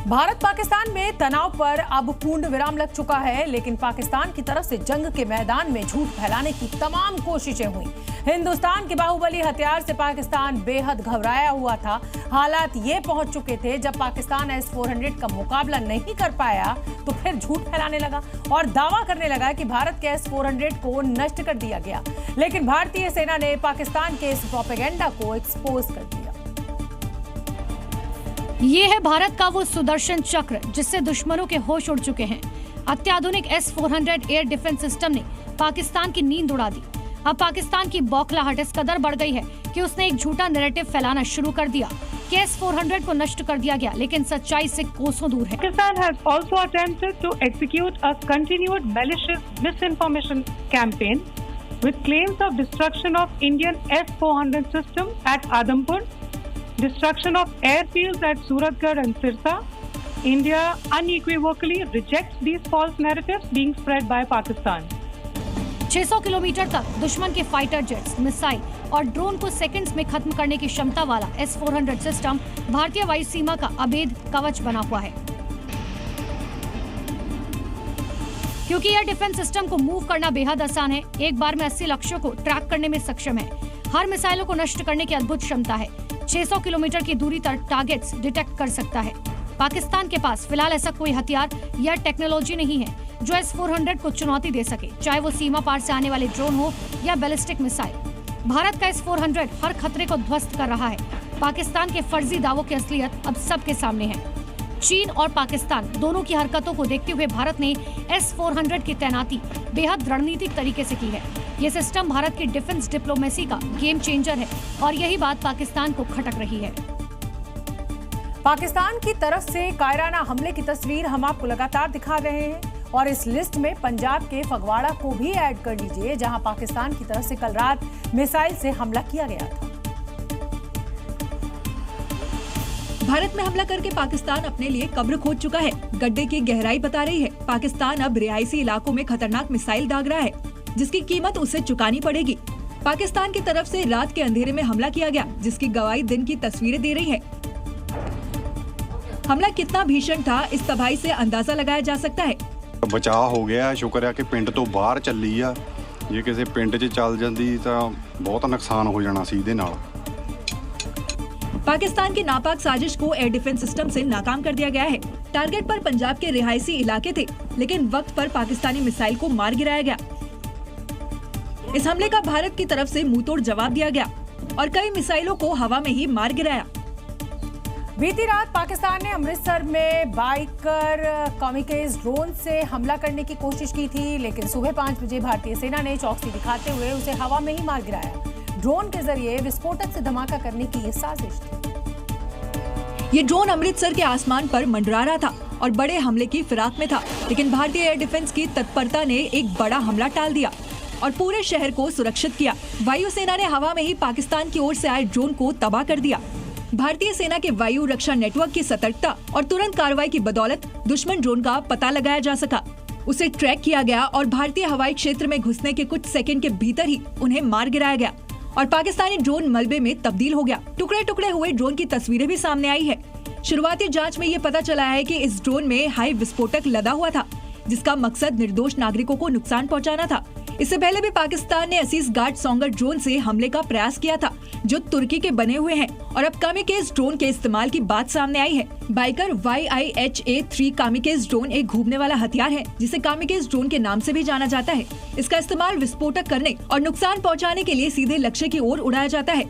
भारत पाकिस्तान में तनाव पर अब पूर्ण विराम लग चुका है, लेकिन पाकिस्तान की तरफ से जंग के मैदान में झूठ फैलाने की तमाम कोशिशें हुई। हिंदुस्तान के बाहुबली हथियार से पाकिस्तान बेहद घबराया हुआ था। हालात ये पहुंच चुके थे, जब पाकिस्तान S-400 का मुकाबला नहीं कर पाया तो फिर झूठ फैलाने लगा और दावा करने लगा कि भारत के S-400 को नष्ट कर दिया गया। लेकिन भारतीय सेना ने पाकिस्तान के इस प्रोपेगेंडा को एक्सपोज कर दिया। ये है भारत का वो सुदर्शन चक्र जिससे दुश्मनों के होश उड़ चुके हैं। अत्याधुनिक S-400 एयर डिफेंस सिस्टम ने पाकिस्तान की नींद उड़ा दी। अब पाकिस्तान की बौखलाहट इस कदर बढ़ गई है कि उसने एक झूठा नैरेटिव फैलाना शुरू कर दिया कि S-400 को नष्ट कर दिया गया, लेकिन सच्चाई से कोसों दूर है। Pakistan has also attempted to execute a continued malicious misinformation campaign with claims of destruction of Indian S-400 system at Adampur, destruction of airfields at Suratgarh and Sirsa. India unequivocally rejects these false narratives being spread by Pakistan. 600 kilometre तक दुश्मन के fighter jets, missile और drone को seconds में खत्म करने की क्षमता वाला S-400 सिस्टम भारतीय वायु सीमा का अभेद कवच बना हुआ है। क्योंकि एयर डिफेंस सिस्टम को मूव करना बेहद आसान है, एक बार में 80 लक्ष्यों को ट्रैक करने में सक्षम है। हर मिसाइलों को नष्ट करने की अद्भुत क्षमता है। 600 किलोमीटर की दूरी तक टारगेट्स डिटेक्ट कर सकता है। पाकिस्तान के पास फिलहाल ऐसा कोई हथियार या टेक्नोलॉजी नहीं है जो S-400 को चुनौती दे सके, चाहे वो सीमा पार से आने वाले ड्रोन हो या बैलिस्टिक मिसाइल। भारत का S-400 हर खतरे को ध्वस्त कर रहा है। पाकिस्तान के फर्जी दावों की असलियत अब सबके सामने है। चीन और पाकिस्तान दोनों की हरकतों को देखते हुए भारत ने S-400 की तैनाती बेहद रणनीतिक तरीके से की है। ये सिस्टम भारत की डिफेंस डिप्लोमेसी का गेम चेंजर है और यही बात पाकिस्तान को खटक रही है। पाकिस्तान की तरफ से कायराना हमले की तस्वीर हम आपको लगातार दिखा रहे हैं और इस लिस्ट में पंजाब के फगवाड़ा को भी ऐड कर लीजिए, जहां पाकिस्तान की तरफ से कल रात मिसाइल से हमला किया गया था। भारत में हमला करके पाकिस्तान अपने लिए कब्र खोद चुका है। गड्ढे की गहराई बता रही है। पाकिस्तान अब रिहायशी इलाकों में खतरनाक मिसाइल दाग रहा है, जिसकी कीमत उसे चुकानी पड़ेगी। पाकिस्तान की तरफ से रात के अंधेरे में हमला किया गया, जिसकी गवाही दिन की तस्वीरें दे रही है। हमला कितना भीषण था, इस तबाही से अंदाजा लगाया जा सकता है। बचाव हो गया, शुक्र है कि पिंड तो बाहर चली आ। जे किसी पिंड 'ਚ चल जाती तो बहुत नुकसान हो जाना सी इहदे नाल। पाकिस्तान की नापाक साजिश को एयर डिफेंस सिस्टम से नाकाम कर दिया गया है। टारगेट पर पंजाब के रिहायशी इलाके थे, लेकिन वक्त पर पाकिस्तानी मिसाइल को मार गिराया गया। इस हमले का भारत की तरफ से मुंहतोड़ जवाब दिया गया और कई मिसाइलों को हवा में ही मार गिराया। बीती रात पाकिस्तान ने अमृतसर में बाइकर कामिकेज ड्रोन से हमला करने की कोशिश की थी, लेकिन सुबह 5 बजे भारतीय सेना ने चौकसी दिखाते हुए उसे हवा में ही मार गिराया। ड्रोन के जरिए विस्फोटक से धमाका करने की ये साजिश थी। ये ड्रोन अमृतसर के आसमान पर मंडरा रहा था और बड़े हमले की फिराक में था, लेकिन भारतीय एयर डिफेंस की तत्परता ने एक बड़ा हमला टाल दिया और पूरे शहर को सुरक्षित किया। वायुसेना ने हवा में ही पाकिस्तान की ओर से आए ड्रोन को तबाह कर दिया। भारतीय सेना के वायु रक्षा नेटवर्क की सतर्कता और तुरंत कार्रवाई की बदौलत दुश्मन ड्रोन का पता लगाया जा सका। उसे ट्रैक किया गया और भारतीय हवाई क्षेत्र में घुसने के कुछ सेकंड के भीतर ही उन्हें मार गिराया गया और पाकिस्तानी ड्रोन मलबे में तब्दील हो गया। टुकड़े टुकड़े हुए ड्रोन की तस्वीरें भी सामने आई है। शुरुआती जांच में ये पता चला है कि इस ड्रोन में हाई विस्फोटक लदा हुआ था, जिसका मकसद निर्दोष नागरिकों को नुकसान पहुंचाना था। इससे पहले भी पाकिस्तान ने असीस गार्ड सोंगर ड्रोन से हमले का प्रयास किया था, जो तुर्की के बने हुए हैं, और अब कामिकेज ड्रोन के इस्तेमाल की बात सामने आई है। बाइकर YIHA-3 कामिकेज ड्रोन एक घूमने वाला हथियार है, जिसे कामिकेज ड्रोन के नाम से भी जाना जाता है। इसका इस्तेमाल विस्फोटक करने और नुकसान पहुँचाने के लिए सीधे लक्ष्य की ओर उड़ाया जाता है।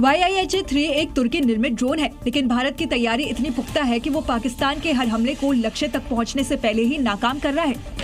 YIHA-3 एक तुर्की निर्मित ड्रोन है, लेकिन भारत की तैयारी इतनी पुख्ता है कि वो पाकिस्तान के हर हमले को लक्ष्य तक पहुंचने से पहले ही नाकाम कर रहा है।